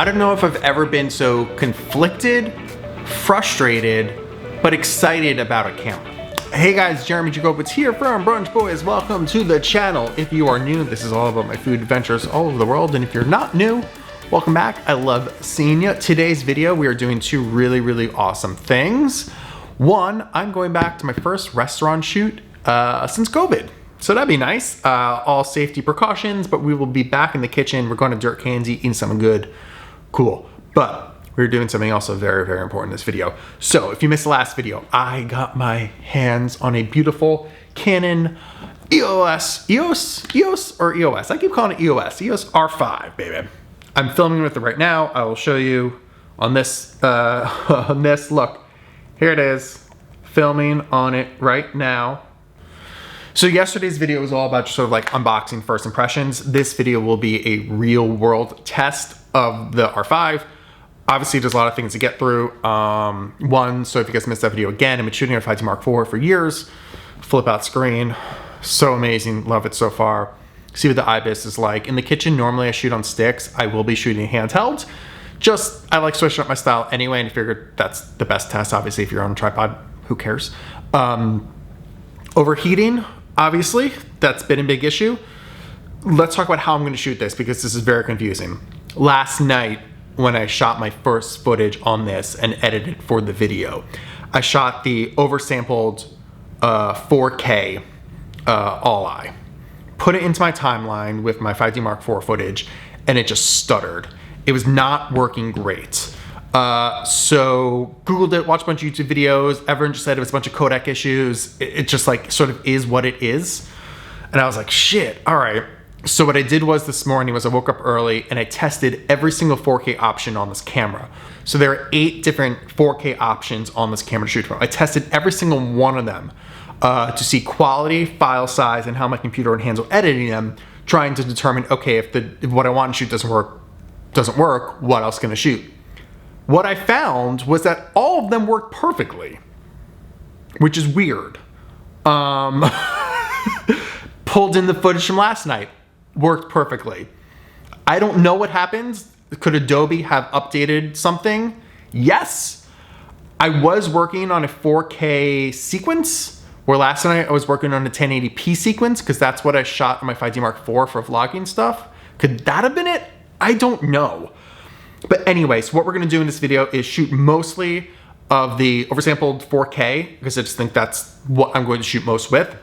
I don't know if I've ever been so conflicted, frustrated, but excited about a camera. Hey guys, Jeremy Jacobowitz here from Brunch Boys. Welcome to the channel. If you are new, this is all about my food adventures all over the world. And if you're not new, welcome back. I love seeing you. Today's video, we are doing two really awesome things. One, I'm going back to my first restaurant shoot since COVID. So that'd be nice. All safety precautions, but we will be back in the kitchen. We're going to Dirt Candy, eating something good. Cool. But we're doing something also very important in this video. So if you missed the last video, I got my hands on a beautiful Canon EOS or EOS. I keep calling it EOS R5, baby. I'm filming with it right now. I will show you on this, look, here it is, filming on it right now. So yesterday's video was all about just sort of like unboxing first impressions. This video will be a real world test of the R5. Obviously there's a lot of things to get through. One, so if you guys missed that video again, I've been shooting a 5D Mark IV for years. Flip out screen, so amazing, love it so far. See what the IBIS is like. In the kitchen, normally I shoot on sticks. I will be shooting handheld. Just, I like switching up my style anyway, and I figured that's the best test. Obviously, if you're on a tripod, who cares? Overheating, obviously, that's been a big issue. Let's talk about how I'm gonna shoot this because this is very confusing. Last night, when I shot my first footage on this and edited for the video, I shot the oversampled 4K all-eye. Put it into my timeline with my 5D Mark IV footage, and it just stuttered. It was not working great. So Googled it, watched a bunch of YouTube videos. Everyone just said it was a bunch of codec issues. It just like sort of is what it is. And I was like, shit, all right. So what I did was this morning was I woke up early and I tested every single 4K option on this camera. So there are 8 different 4K options on this camera to shoot from. I tested every single one of them to see quality, file size, and how my computer would handle editing them, trying to determine, okay, if what I want to shoot doesn't work, what else can I shoot? What I found was that all of them worked perfectly, which is weird. Pulled in the footage from last night, worked perfectly. I don't know what happened. Could Adobe have updated something? Yes. I was working on a 4K sequence, where last night I was working on a 1080p sequence because that's what I shot on my 5D Mark IV for vlogging stuff. Could that have been it? I don't know. But anyways, what we're gonna do in this video is shoot mostly of the oversampled 4K because I just think that's what I'm going to shoot most with.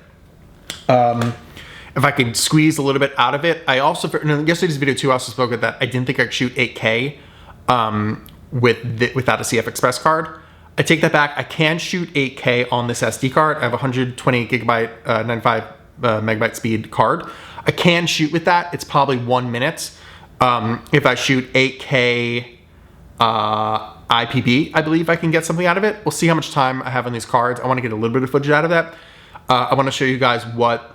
If I can squeeze a little bit out of it. I also, in yesterday's video too, I also spoke about that. I didn't think I could shoot 8K without a CF Express card. I take that back. I can shoot 8K on this SD card. I have a 128 gigabyte, 95 megabyte speed card. I can shoot with that. It's probably 1 minute. If I shoot 8K IPB, I believe I can get something out of it. We'll see how much time I have on these cards. I want to get a little bit of footage out of that. I want to show you guys what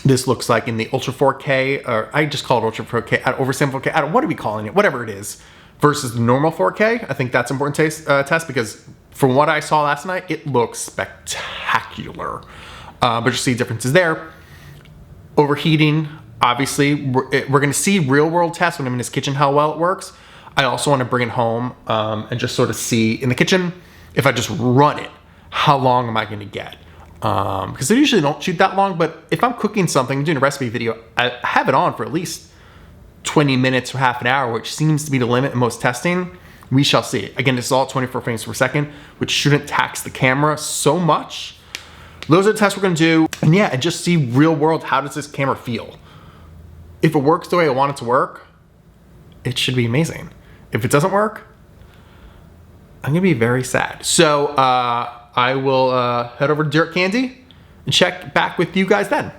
this looks like in the Ultra 4K, or I just call it Ultra 4K, oversample 4K, what are we calling it? Whatever it is, versus the normal 4K. I think that's an important test because from what I saw last night, it looks spectacular. But you see differences there. Overheating, obviously, we're gonna see real world tests when I'm in this kitchen how well it works. I also wanna bring it home and just sort of see in the kitchen, if I just run it, how long am I gonna get? Because I usually don't shoot that long, but if I'm cooking something, doing a recipe video, I have it on for at least 20 minutes or half an hour, which seems to be the limit in most testing. We shall see. Again, this is all 24 frames per second, which shouldn't tax the camera so much. Those are the tests we're gonna do. And yeah, and just see real world, how does this camera feel? If it works the way I want it to work, it should be amazing. If it doesn't work, I'm gonna be very sad. So I will head over to Dirt Candy and check back with you guys then.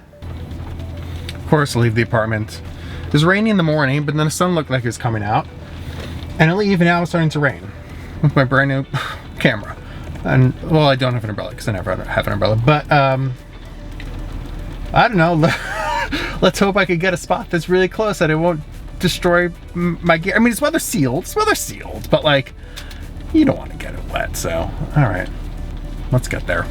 Of course, I leave the apartment. It was raining in the morning, but then the sun looked like it was coming out. And I leave and now it's starting to rain with my brand new camera. And well, I don't have an umbrella because I never have an umbrella, but I don't know. Let's hope I could get a spot that's really close that it won't destroy my gear. I mean, it's weather sealed, but like, you don't want to get it wet, so all right. Let's get there.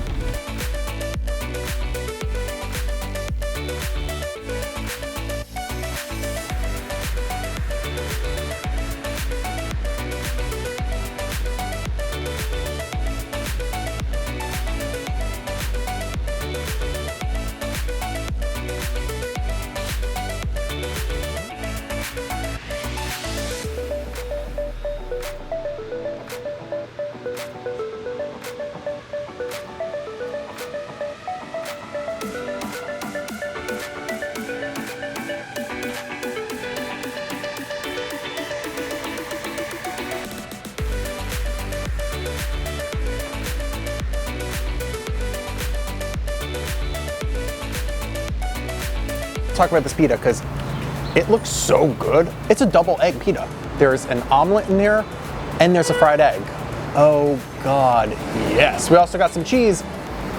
to talk about this pita because it looks so good. It's a double egg pita. There's an omelet in there and there's a fried egg. Oh God, yes. We also got some cheese.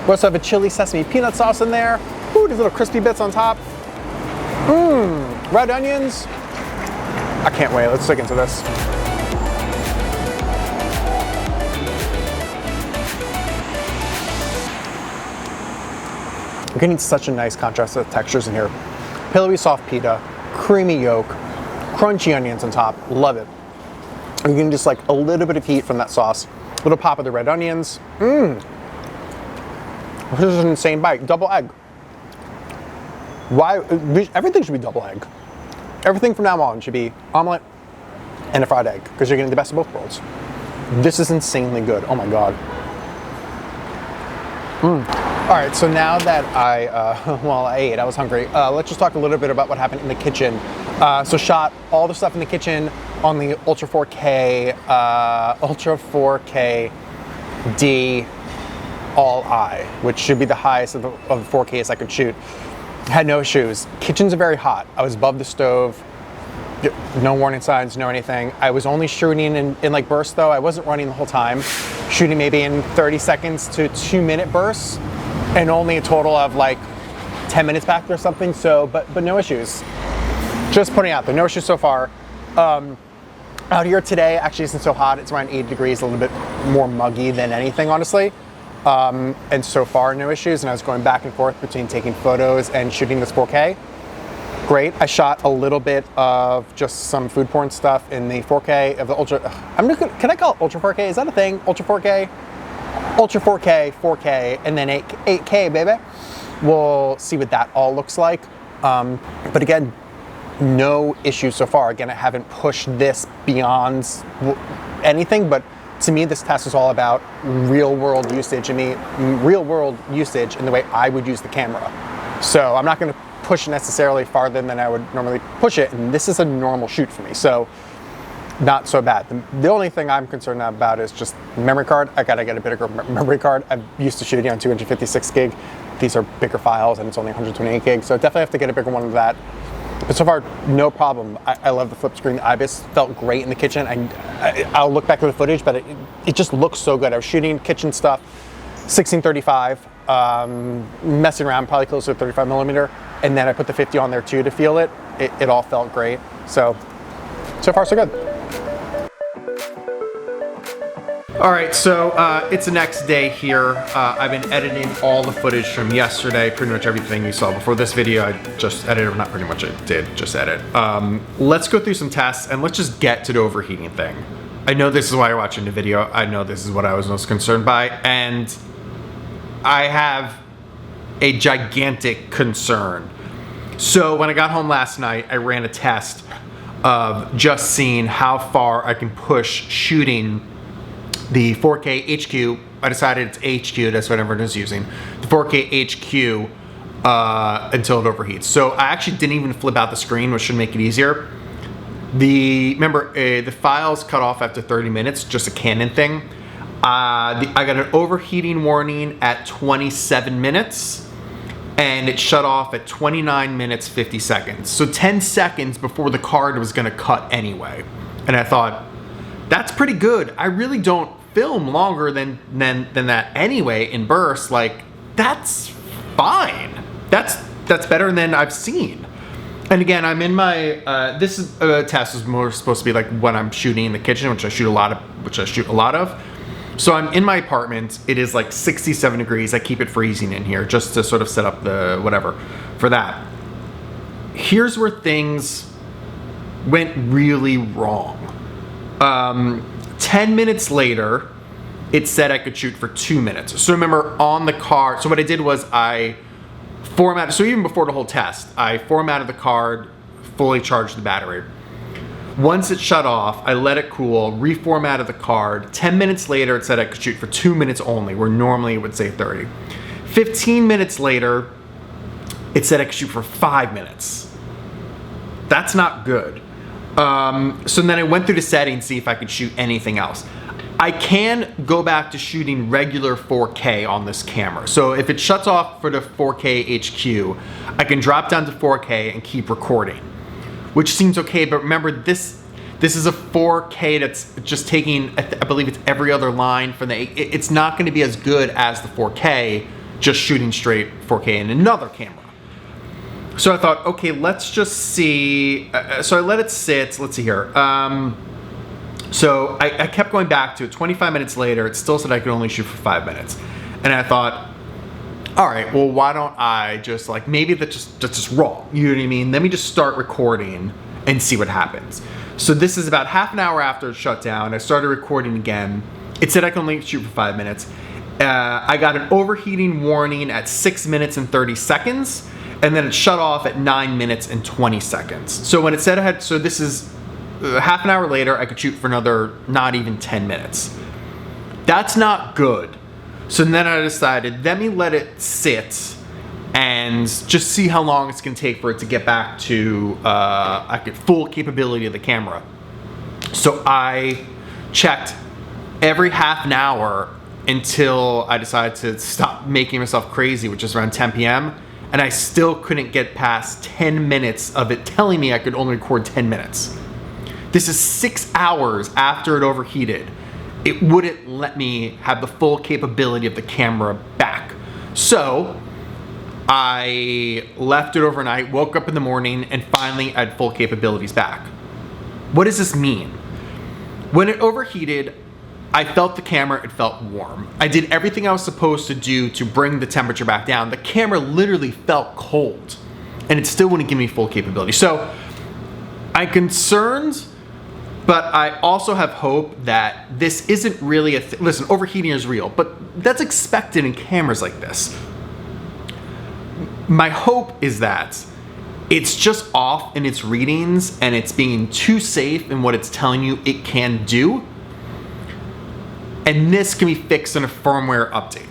We also have a chili sesame peanut sauce in there. Ooh, these little crispy bits on top. Mmm, red onions. I can't wait, let's dig into this. I'm getting such a nice contrast of textures in here. Pillowy soft pita, creamy yolk, crunchy onions on top, love it. I'm getting just like a little bit of heat from that sauce. A little pop of the red onions. Mmm. This is an insane bite. Double egg. Why? Everything should be double egg. Everything from now on should be omelet and a fried egg because you're getting the best of both worlds. This is insanely good. Oh my God. All right, so now that I ate, I was hungry. Let's just talk a little bit about what happened in the kitchen. So shot all the stuff in the kitchen on the Ultra 4K D All-I, which should be the highest of the 4Ks I could shoot. Had no issues. Kitchens are very hot. I was above the stove. No warning signs, no anything. I was only shooting in like bursts though. I wasn't running the whole time. Shooting maybe in 30 seconds to 2-minute bursts and only a total of like 10 minutes back or something. So, but no issues. Just putting out there, no issues so far. Out here today, actually isn't so hot. It's around 80 degrees, a little bit more muggy than anything, honestly. And so far, no issues. And I was going back and forth between taking photos and shooting this 4K. Great. I shot a little bit of just some food porn stuff in the 4K of the Ultra. Can I call it Ultra 4K? Is that a thing? Ultra 4K? Ultra 4K, 4K, and then 8K, baby. We'll see what that all looks like. But again, no issues so far. Again, I haven't pushed this beyond anything, but to me, this test is all about real world usage. Real world usage in the way I would use the camera. So I'm not going to push necessarily farther than I would normally push it, and this is a normal shoot for me, so not so bad. The only thing I'm concerned about is just memory card. I gotta get a bigger memory card. I'm used to shooting on 256 gig. These are bigger files and it's only 128 gig, so I definitely have to get a bigger one of that. But so far, no problem. I love the flip screen. The IBIS felt great in the kitchen. I'll look back at the footage, but it just looks so good. I was shooting kitchen stuff, 1635, messing around, probably closer to 35 millimeter. And then I put the 50 on there too to feel it. It all felt great. So far so good. All right, so it's the next day here. I've been editing all the footage from yesterday, pretty much everything you saw before this video. I just edited, not pretty much, I did just edit. Let's go through some tests and let's just get to the overheating thing. I know this is why you're watching the video. I know this is what I was most concerned by, and I have a gigantic concern. So when I got home last night, I ran a test of just seeing how far I can push shooting the 4K HQ. I decided it's HQ, that's what everyone is using. The 4K HQ until it overheats. So I actually didn't even flip out the screen, which should make it easier. Remember, the files cut off after 30 minutes, just a Canon thing. I got an overheating warning at 27 minutes. And it shut off at 29 minutes, 50 seconds. So 10 seconds before the card was gonna cut anyway. And I thought, that's pretty good. I really don't film longer than that anyway in bursts. Like, that's fine. That's better than I've seen. And again, I'm in my, this is, test is more supposed to be like when I'm shooting in the kitchen, which I shoot a lot of. So I'm in my apartment. It is like 67 degrees. I keep it freezing in here just to sort of set up the whatever for that. Here's where things went really wrong. 10 minutes later, it said I could shoot for 2 minutes. So remember on the card, so what I did was I formatted, so even before the whole test, I formatted the card, fully charged the battery. Once it shut off, I let it cool, reformatted the card. 10 minutes later, it said I could shoot for 2 minutes only, where normally it would say 30. 15 minutes later, it said I could shoot for 5 minutes. That's not good. So then I went through the settings, see if I could shoot anything else. I can go back to shooting regular 4K on this camera. So if it shuts off for the 4K HQ, I can drop down to 4K and keep recording, which seems okay. But remember, this is a 4K that's just taking, I believe it's every other line from the, it's not going to be as good as the 4K just shooting straight 4K in another camera. So I thought, okay, let's just see. So I let it sit. Let's see here. So I kept going back to it. 25 minutes later, it still said I could only shoot for 5 minutes. And I thought, all right, well, why don't I just like, maybe that's just wrong. You know what I mean? Let me just start recording and see what happens. So this is about half an hour after it shut down. I started recording again. It said I could only shoot for 5 minutes. I got an overheating warning at 6 minutes and 30 seconds. And then it shut off at 9 minutes and 20 seconds. So when it said I had, so this is half an hour later, I could shoot for another not even 10 minutes. That's not good. So then I decided, let me let it sit and just see how long it's gonna take for it to get back to full capability of the camera. So I checked every half an hour until I decided to stop making myself crazy, which is around 10 p.m. And I still couldn't get past 10 minutes of it telling me I could only record 10 minutes. This is 6 hours after it overheated. It wouldn't let me have the full capability of the camera back. So I left it overnight, woke up in the morning, and finally I had full capabilities back. What does this mean? When it overheated, I felt the camera, it felt warm. I did everything I was supposed to do to bring the temperature back down. The camera literally felt cold, and it still wouldn't give me full capability. So I'm concerned, but I also have hope that this isn't really listen, overheating is real, but that's expected in cameras like this. My hope is that it's just off in its readings and it's being too safe in what it's telling you it can do. And this can be fixed in a firmware update.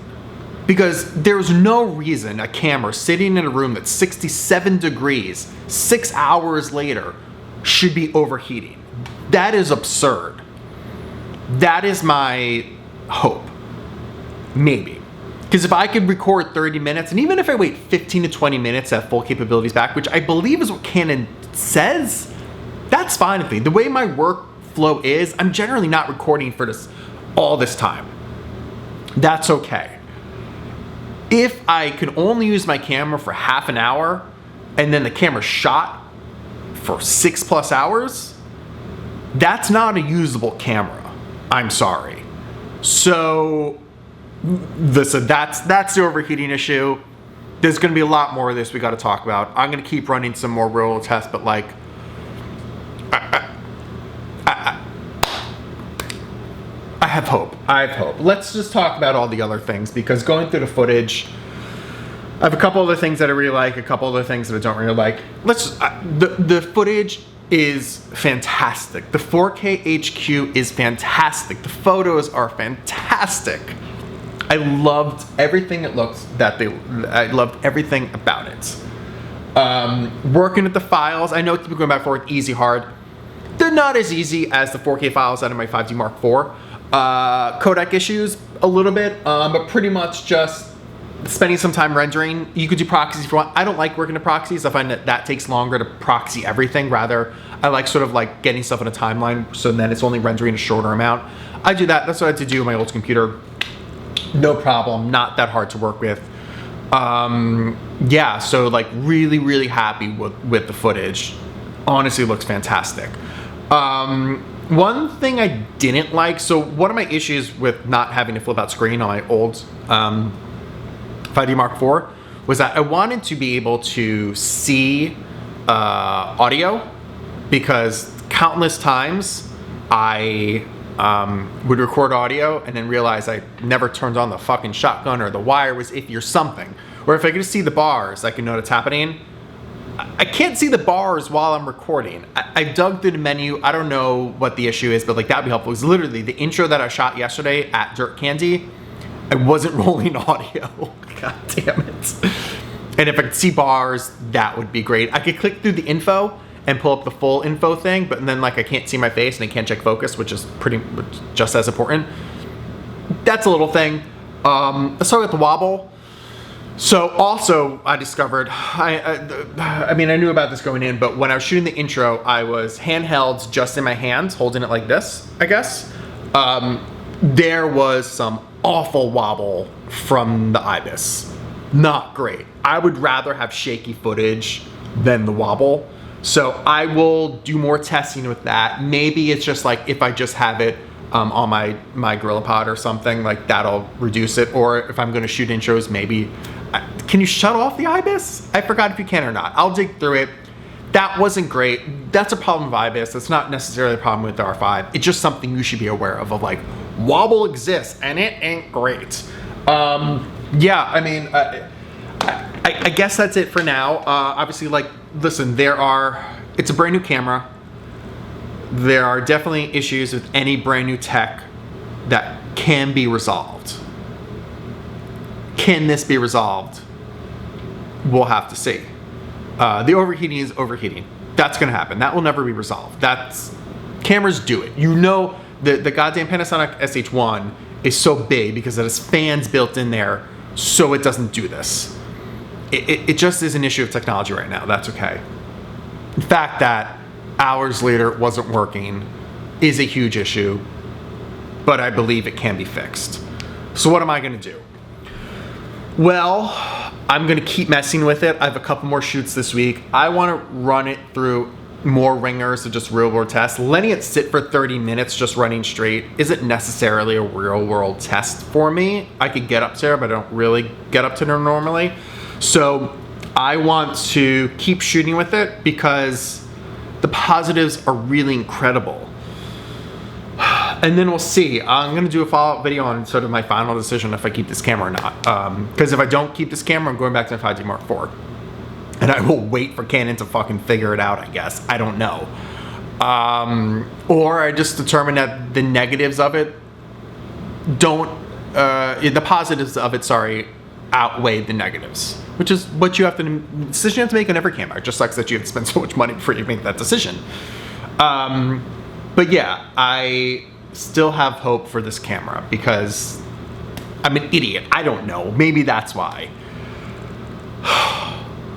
Because there's no reason a camera sitting in a room that's 67 degrees 6 hours later should be overheating. That is absurd. That is my hope. Maybe. Because if I could record 30 minutes, and even if I wait 15 to 20 minutes to have full capabilities back, which I believe is what Canon says, that's fine with me. The way my workflow is, I'm generally not recording for all this time. That's okay. If I could only use my camera for half an hour, and then the camera shot for 6+ hours, that's not a usable camera. I'm sorry. So listen, that's the overheating issue. There's gonna be a lot more of this we gotta talk about. I'm gonna keep running some more real tests, but like, I have hope. I have hope. Let's just talk about all the other things, because going through the footage, I have a couple other things that I really like, a couple other things that I don't really like. The footage is fantastic. The 4K HQ is fantastic. The photos are fantastic. I loved everything it looked I loved everything about it. Working with the files, I know people going back and forth, easy, hard. They're not as easy as the 4K files out of my 5D Mark IV. Codec issues a little bit, but pretty much just spending some time rendering. You could do proxies if you want. I don't like working to proxies. I find that takes longer to proxy everything. Rather, I like sort of like getting stuff in a timeline, so then it's only rendering a shorter amount. I do that. That's what I had to do on my old computer. No problem. Not that hard to work with. Yeah, so like really happy with the footage. Honestly, looks fantastic. One thing I didn't like, so one of my issues with not having a flip out screen on my old 5D Mark IV was that I wanted to be able to see audio, because countless times I would record audio and then realize I never turned on the fucking shotgun, or the wire was iffy or something. Or if I could see the bars, I could know what's happening. I can't see the bars while I'm recording. I dug through the menu. I don't know what the issue is, but like that'd be helpful. Because literally the intro that I shot yesterday at Dirt Candy, I wasn't rolling audio. God damn it. And if I could see bars, that would be great. I could click through the info and pull up the full info thing, but then like I can't see my face and I can't check focus, which is just as important. That's a little thing. Let's start with the wobble. So also I discovered, I mean, I knew about this going in, but when I was shooting the intro, I was handheld just in my hands, holding it like this, I guess. There was some awful wobble from the IBIS. Not great. I would rather have shaky footage than the wobble. So I will do more testing with that. Maybe it's just like if I just have it on my GorillaPod or something, like that'll reduce it. Or if I'm gonna shoot intros, maybe, can you shut off the IBIS? I forgot if you can or not. I'll dig through it. That wasn't great. That's a problem with IBIS. That's not necessarily a problem with the R5. It's just something you should be aware of like, wobble exists and it ain't great. Yeah, I mean, I guess that's it for now. Obviously, like, listen, it's a brand new camera. There are definitely issues with any brand new tech that can be resolved. Can this be resolved? We'll have to see. The overheating is overheating. That's gonna happen. That will never be resolved. Cameras do it. You know, the goddamn Panasonic SH1 is so big because it has fans built in there so it doesn't do this. It just is an issue of technology right now. That's okay. The fact that hours later it wasn't working is a huge issue, but I believe it can be fixed. So what am I gonna do? Well, I'm gonna keep messing with it. I have a couple more shoots this week. I wanna run it through more ringers of just real world tests. Letting it sit for 30 minutes just running straight isn't necessarily a real world test for me. I could get up there, but I don't really get up to there normally. So I want to keep shooting with it because the positives are really incredible. And then we'll see. I'm gonna do a follow-up video on sort of my final decision if I keep this camera or not. Because if I don't keep this camera, I'm going back to the 5D Mark IV. And I will wait for Canon to fucking figure it out, I guess. I don't know. Or I just determine that the negatives of it the positives of it, sorry, outweigh the negatives. Which is what you have to, decision you have to make on every camera. It just sucks that you have to spend so much money before you make that decision. But yeah, I still have hope for this camera because I'm an idiot. I don't know. Maybe that's why.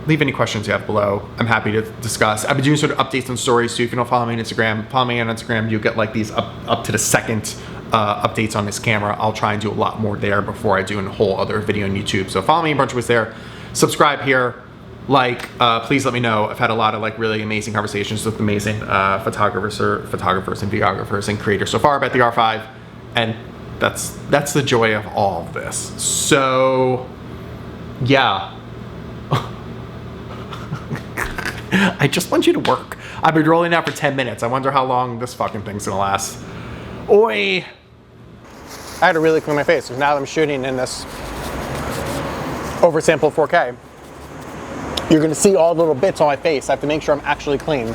Leave any questions you have below. I'm happy to discuss. I've been doing sort of updates on stories too. If you don't follow me on Instagram, follow me on Instagram. You'll get like these up to the second updates on this camera. I'll try and do a lot more there before I do a whole other video on YouTube. So follow me, Brunch was there. Subscribe here. Like, please let me know. I've had a lot of like really amazing conversations with amazing photographers and videographers and creators so far about the R5, and that's the joy of all of this. So, yeah. I just want you to work. I've been rolling out for 10 minutes. I wonder how long this fucking thing's gonna last. Oi! I had to really clean my face because now that I'm shooting in this oversampled 4K, you're gonna see all the little bits on my face. I have to make sure I'm actually clean.